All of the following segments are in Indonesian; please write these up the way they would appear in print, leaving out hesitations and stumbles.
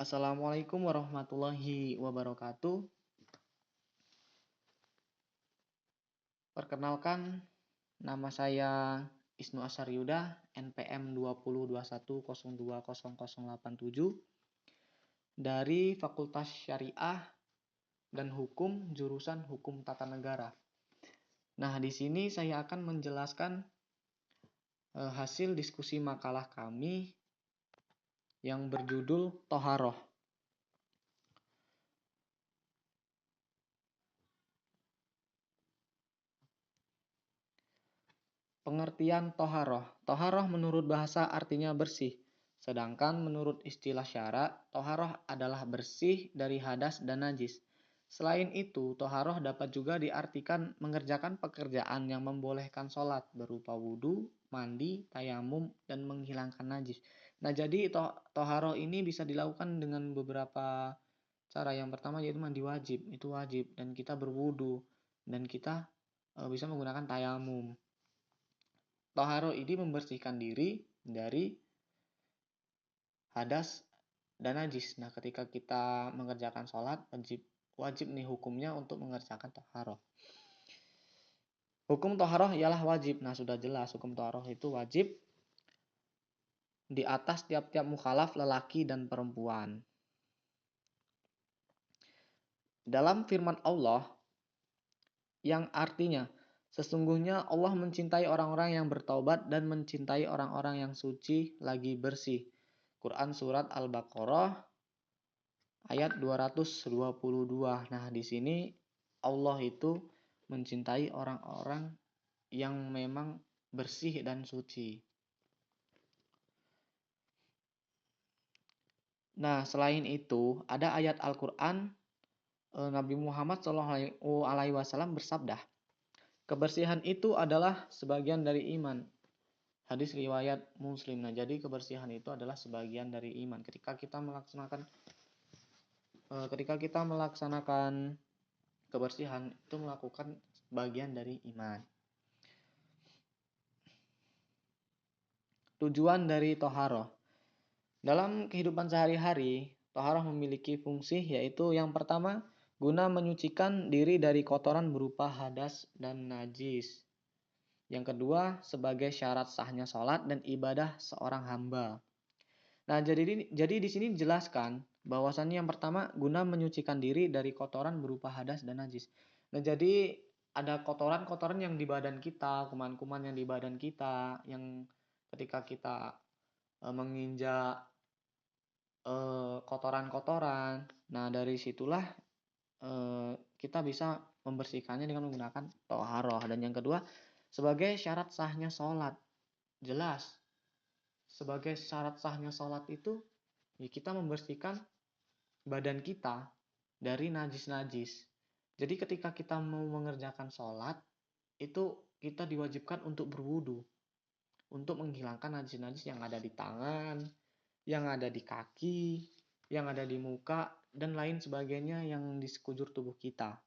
Assalamualaikum warahmatullahi wabarakatuh. Perkenalkan, nama saya Isnu Asaryuda, NPM 2021020087 dari Fakultas Syariah dan Hukum jurusan Hukum Tata Negara. Nah, di sini saya akan menjelaskan hasil diskusi makalah kami yang berjudul Toharoh. Pengertian toharoh. Toharoh menurut bahasa artinya bersih. Sedangkan menurut istilah syara, toharoh adalah bersih dari hadas dan najis. Selain itu, toharoh dapat juga diartikan mengerjakan pekerjaan yang membolehkan sholat berupa wudhu, mandi, tayamum, dan menghilangkan najis. Nah, jadi toharoh ini bisa dilakukan dengan beberapa cara. Yang pertama yaitu mandi wajib, itu wajib, dan kita berwudhu, dan kita bisa menggunakan tayamum. Toharoh ini membersihkan diri dari hadas dan najis. Nah, ketika kita mengerjakan sholat, wajib nih hukumnya untuk mengerjakan toharoh. Hukum toharoh ialah wajib. Nah, sudah jelas hukum toharoh itu wajib di atas tiap-tiap mukhalaf lelaki dan perempuan. Dalam firman Allah yang artinya, sesungguhnya Allah mencintai orang-orang yang bertaubat dan mencintai orang-orang yang suci lagi bersih. Quran Surat Al-Baqarah ayat 222. Nah, di sini Allah itu mencintai orang-orang yang memang bersih dan suci. Nah, selain itu, ada ayat Al-Quran, Nabi Muhammad SAW bersabda, kebersihan itu adalah sebagian dari iman. Hadis riwayat Muslim. Nah, jadi kebersihan itu adalah sebagian dari iman. Ketika kita melaksanakan kebersihan itu melakukan bagian dari iman. Tujuan dari toharoh. Dalam kehidupan sehari-hari, toharoh memiliki fungsi yaitu yang pertama, guna menyucikan diri dari kotoran berupa hadas dan najis. Yang kedua, sebagai syarat sahnya sholat dan ibadah seorang hamba. Nah, jadi di sini dijelaskan bahwasannya yang pertama, guna menyucikan diri dari kotoran berupa hadas dan najis. Nah, jadi ada kotoran-kotoran yang di badan kita, kuman-kuman yang di badan kita, yang ketika kita menginjak kotoran-kotoran. Nah, dari situlah kita bisa membersihkannya dengan menggunakan toharoh. Dan yang kedua, sebagai syarat sahnya sholat. Jelas, sebagai syarat sahnya sholat itu, ya kita membersihkan badan kita dari najis-najis. Jadi ketika kita mau mengerjakan sholat, itu kita diwajibkan untuk berwudu, untuk menghilangkan najis-najis yang ada di tangan, yang ada di kaki, yang ada di muka, dan lain sebagainya yang di sekujur tubuh kita.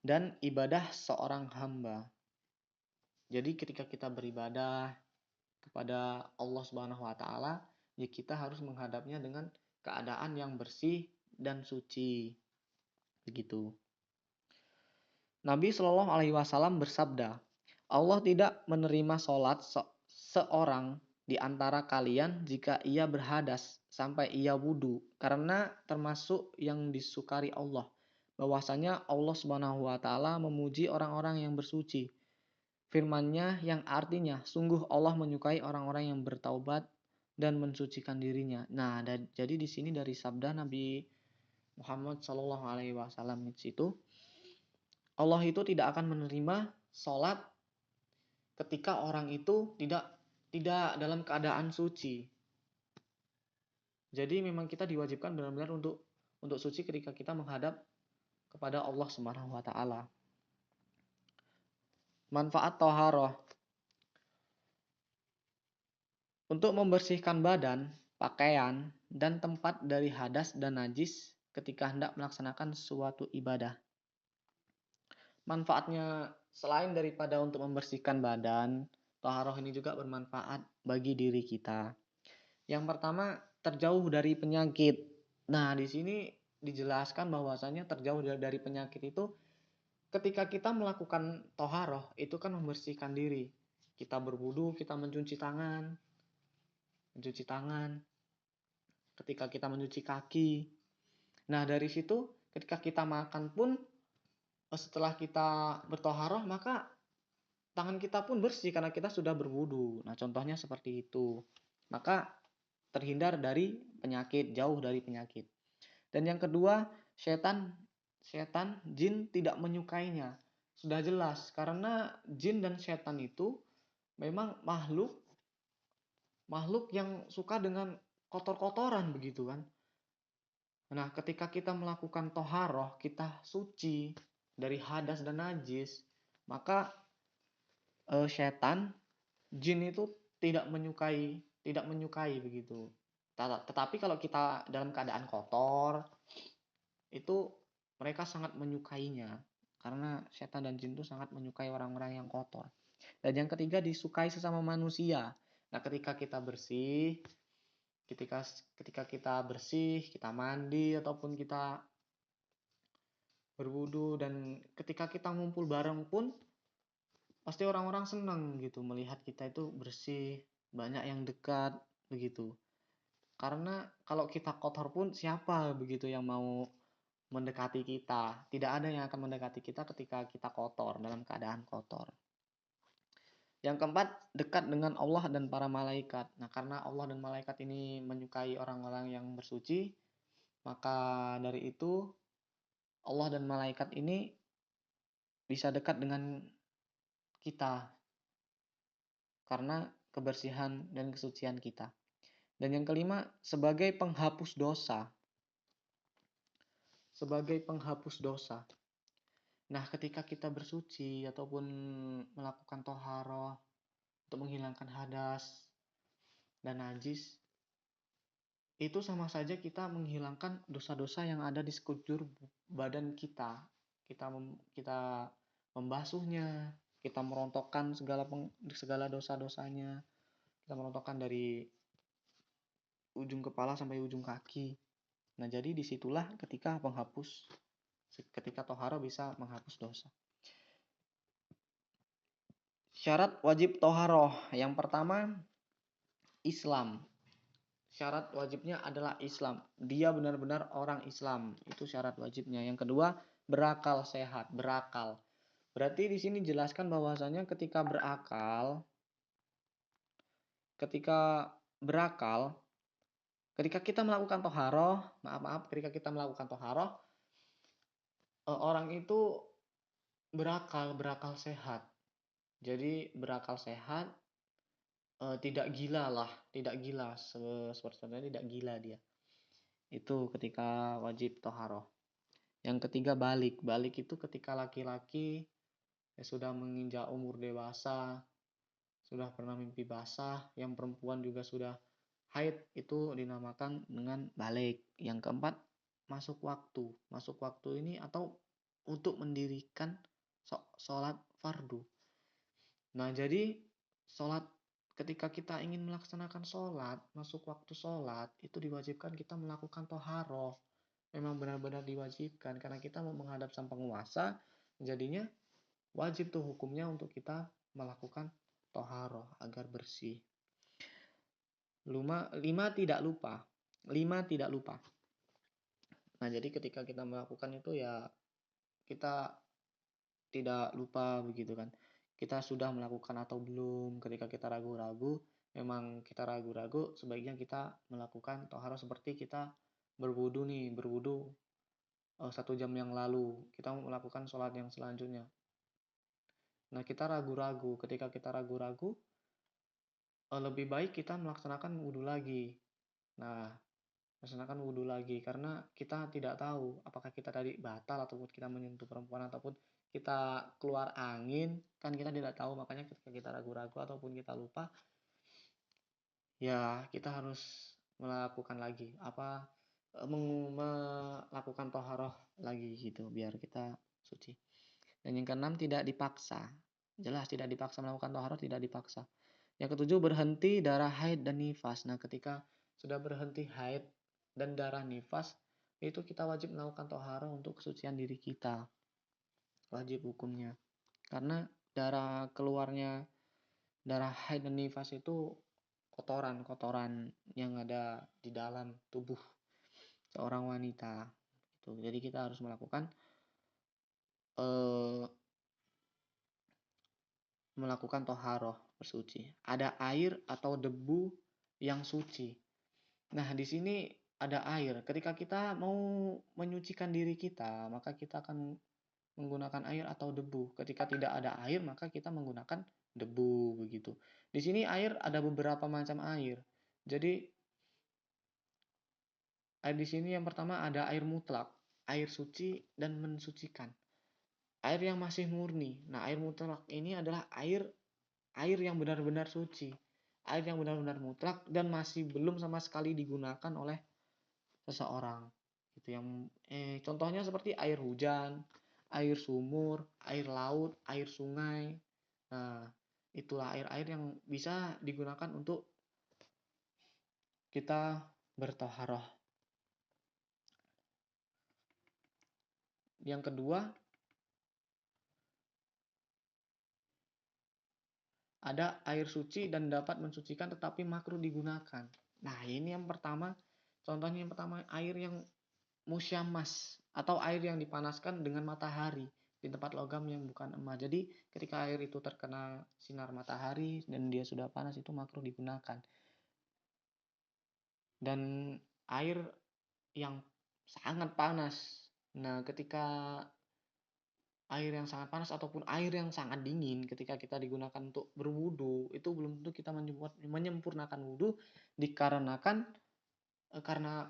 Dan ibadah seorang hamba. Jadi ketika kita beribadah kepada Allah Subhanahu wa taala, ya kita harus menghadapnya dengan keadaan yang bersih dan suci. Begitu. Nabi Shallallahu alaihi wasallam bersabda, Allah tidak menerima sholat seorang di antara kalian jika ia berhadas sampai ia wudhu, karena termasuk yang disukari Allah. Bahwasanya Allah Subhanahu wa taala memuji orang-orang yang bersuci. Firman-Nya yang artinya, sungguh Allah menyukai orang-orang yang bertaubat dan mensucikan dirinya. Nah, jadi di sini dari sabda Nabi Muhammad Shallallahu alaihi wasallam itu, Allah itu tidak akan menerima sholat ketika orang itu tidak dalam keadaan suci. Jadi memang kita diwajibkan benar-benar untuk suci ketika kita menghadap kepada Allah Subhanahu wa taala. Manfaat toharoh. Untuk membersihkan badan, pakaian, dan tempat dari hadas dan najis ketika hendak melaksanakan suatu ibadah. Manfaatnya selain daripada untuk membersihkan badan, toharoh ini juga bermanfaat bagi diri kita. Yang pertama, terjauh dari penyakit. Nah, di sini dijelaskan bahwasanya terjauh dari penyakit itu ketika kita melakukan toharoh itu kan membersihkan diri. Kita berwudu, kita mencuci tangan, ketika kita mencuci kaki. Nah, dari situ ketika kita makan pun setelah kita bertoharoh maka tangan kita pun bersih karena kita sudah berwudu. Nah, contohnya seperti itu. Maka terhindar dari penyakit, jauh dari penyakit. Dan yang kedua, setan jin tidak menyukainya. Sudah jelas karena jin dan setan itu memang makhluk yang suka dengan kotor-kotoran begitu kan. Nah, ketika kita melakukan toharoh, kita suci dari hadas dan najis, maka setan, jin itu tidak menyukai begitu. Tetapi kalau kita dalam keadaan kotor, itu mereka sangat menyukainya karena setan dan jin itu sangat menyukai orang-orang yang kotor. Dan yang ketiga, disukai sesama manusia. Nah, ketika ketika kita bersih, kita mandi ataupun kita berwudu dan ketika kita ngumpul bareng pun pasti orang-orang senang gitu melihat kita itu bersih, banyak yang dekat begitu. Karena kalau kita kotor pun siapa begitu yang mau mendekati kita? Tidak ada yang akan mendekati kita ketika kita kotor, dalam keadaan kotor. Yang keempat, dekat dengan Allah dan para malaikat. Nah, karena Allah dan malaikat ini menyukai orang-orang yang bersuci, maka dari itu Allah dan malaikat ini bisa dekat dengan kita karena kebersihan dan kesucian kita. Dan yang kelima, sebagai penghapus dosa. Sebagai penghapus dosa. Nah, ketika kita bersuci ataupun melakukan toharoh untuk menghilangkan hadas dan najis, itu sama saja kita menghilangkan dosa-dosa yang ada di sekujur badan kita. Kita membasuhnya, kita merontokkan segala dosa-dosanya, kita merontokkan dari ujung kepala sampai ujung kaki. Nah, jadi disitulah ketika toharo bisa menghapus dosa. Syarat wajib toharoh. Yang pertama, Islam. Syarat wajibnya adalah Islam. Dia benar-benar orang Islam. Itu syarat wajibnya. Yang kedua, berakal sehat. Berakal. Berarti di sini jelaskan bahwasanya ketika berakal, ketika kita melakukan toharoh, ketika kita melakukan toharoh, orang itu berakal sehat. Jadi berakal sehat, tidak gila lah, tidak gila, sepertinya tidak gila dia. Itu ketika wajib toharoh. Yang ketiga, balik. Balik itu ketika laki-laki sudah menginjak umur dewasa, sudah pernah mimpi basah, yang perempuan juga sudah haid, itu dinamakan dengan balik. Yang keempat, masuk waktu. Masuk waktu ini atau untuk mendirikan sholat fardu. Nah, jadi ketika kita ingin melaksanakan sholat, masuk waktu sholat, itu diwajibkan kita melakukan toharoh. Memang benar-benar diwajibkan karena kita mau menghadap sang penguasa, jadinya wajib tuh hukumnya untuk kita melakukan toharoh agar bersih. 5 tidak lupa. 5 tidak lupa. Nah, jadi ketika kita melakukan itu ya kita tidak lupa begitu kan. Kita sudah melakukan atau belum. Ketika kita ragu-ragu, memang kita ragu-ragu, sebaiknya kita melakukan toharoh seperti kita berwudu 1 jam yang lalu. Kita melakukan sholat yang selanjutnya. Nah, kita ragu-ragu. Ketika kita ragu-ragu, lebih baik kita melaksanakan wudu lagi. Nah, melaksanakan wudu lagi karena kita tidak tahu apakah kita tadi batal ataupun kita menyentuh perempuan ataupun kita keluar angin, kan kita tidak tahu. Makanya ketika kita ragu-ragu ataupun kita lupa, ya kita harus melakukan lagi melakukan toharoh lagi gitu biar kita suci. Dan yang keenam, tidak dipaksa. Jelas tidak dipaksa melakukan toharoh, tidak dipaksa. Yang ketujuh, berhenti darah haid dan nifas. Nah, ketika sudah berhenti haid dan darah nifas, itu kita wajib melakukan toharoh untuk kesucian diri kita. Wajib hukumnya. Karena keluarnya darah haid dan nifas itu kotoran-kotoran yang ada di dalam tubuh seorang wanita. Jadi kita harus melakukan toharoh, bersuci. Ada air atau debu yang suci. Nah, di sini ada air. Ketika kita mau menyucikan diri kita, maka kita akan menggunakan air atau debu. Ketika tidak ada air, maka kita menggunakan debu, begitu. Di sini air ada beberapa macam air. Jadi air di sini yang pertama ada air mutlak, air suci dan mensucikan. Air yang masih murni. Nah, air mutlak ini adalah air yang benar-benar suci. Air yang benar-benar mutlak dan masih belum sama sekali digunakan oleh seseorang. Itu yang contohnya seperti air hujan, air sumur, air laut, air sungai. Nah, itulah air-air yang bisa digunakan untuk kita bertoharoh. Yang kedua, ada air suci dan dapat mensucikan tetapi makruh digunakan. Nah, ini yang pertama, contohnya yang pertama air yang musyammas atau air yang dipanaskan dengan matahari di tempat logam yang bukan emas. Jadi ketika air itu terkena sinar matahari dan dia sudah panas, itu makruh digunakan. Dan air yang sangat panas. Nah, ketika air yang sangat panas ataupun air yang sangat dingin ketika kita digunakan untuk berwudu, itu belum tentu kita menyempurnakan wudu, dikarenakan karena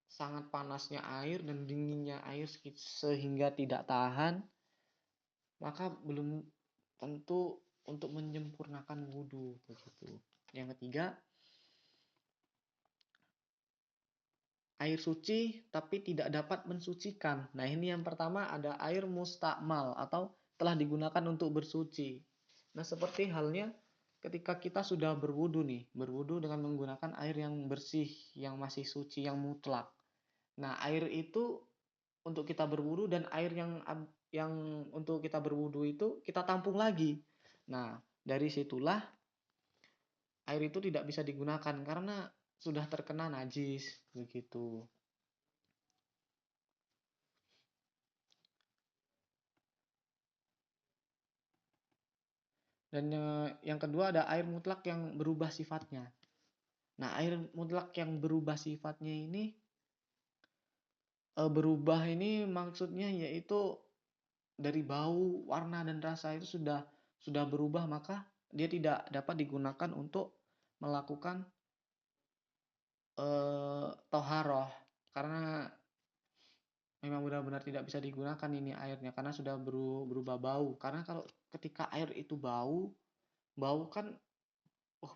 sangat panasnya air dan dinginnya air sehingga tidak tahan, maka belum tentu untuk menyempurnakan wudu, begitu. Yang ketiga, air suci tapi tidak dapat mensucikan. Nah, ini yang pertama ada air mustakmal atau telah digunakan untuk bersuci. Nah, seperti halnya ketika kita sudah berwudu nih, berwudu dengan menggunakan air yang bersih, yang masih suci, yang mutlak. Nah, air itu untuk kita berwudu dan air yang untuk kita berwudu itu kita tampung lagi. Nah, dari situlah air itu tidak bisa digunakan karena sudah terkena najis, begitu. Dan yang kedua ada air mutlak yang berubah sifatnya. Nah, air mutlak yang berubah sifatnya ini berubah ini maksudnya yaitu dari bau, warna dan rasa itu sudah berubah, maka dia tidak dapat digunakan untuk melakukan toharoh karena memang benar-benar tidak bisa digunakan ini airnya karena sudah berubah bau. Karena kalau ketika air itu bau kan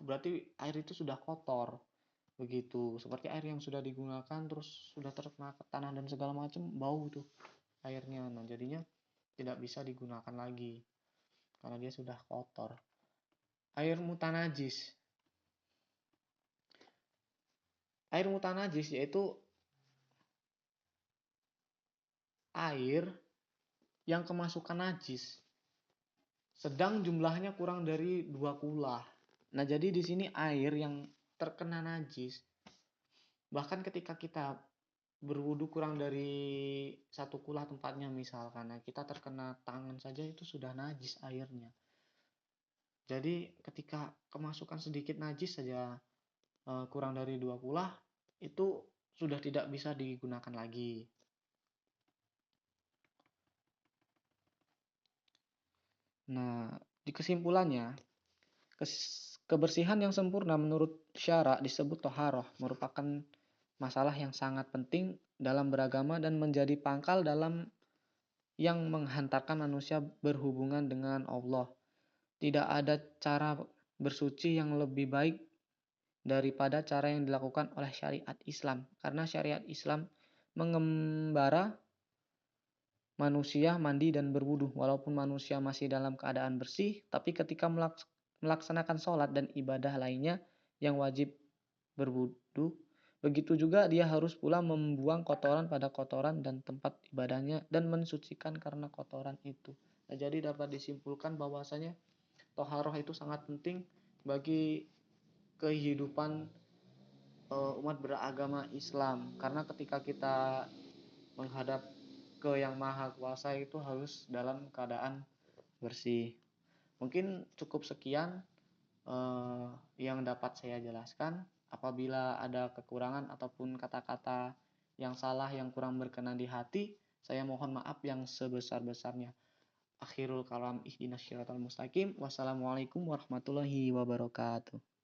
berarti air itu sudah kotor. Begitu. Seperti air yang sudah digunakan terus sudah terkena tanah dan segala macam, bau tuh airnya. Nah, jadinya tidak bisa digunakan lagi karena dia sudah kotor. Air mutanajis. Air mutanajis yaitu air yang kemasukan najis sedang jumlahnya kurang dari 2 kula. Nah, jadi di sini air yang terkena najis, bahkan ketika kita berwudu kurang dari 1 kula tempatnya misalkan, nah kita terkena tangan saja itu sudah najis airnya. Jadi ketika kemasukan sedikit najis saja kurang dari 2 kula, itu sudah tidak bisa digunakan lagi. Nah, di kesimpulannya, kebersihan yang sempurna menurut syara disebut toharoh, merupakan masalah yang sangat penting dalam beragama dan menjadi pangkal dalam yang menghantarkan manusia berhubungan dengan Allah. Tidak ada cara bersuci yang lebih baik daripada cara yang dilakukan oleh syariat Islam. Karena syariat Islam mengembara manusia mandi dan berwudu. Walaupun manusia masih dalam keadaan bersih, tapi ketika melaksanakan sholat dan ibadah lainnya yang wajib berwudu, begitu juga dia harus pula membuang kotoran pada kotoran dan tempat ibadahnya dan mensucikan karena kotoran itu. Nah, jadi dapat disimpulkan bahwasanya toharoh itu sangat penting bagi kehidupan umat beragama Islam, karena ketika kita menghadap ke Yang Maha Kuasa itu harus dalam keadaan bersih. Mungkin cukup sekian yang dapat saya jelaskan. Apabila ada kekurangan ataupun kata-kata yang salah yang kurang berkenan di hati, saya mohon maaf yang sebesar-besarnya. Akhirul kalam ihdinas syiratal mustaqim. Wassalamualaikum warahmatullahi wabarakatuh.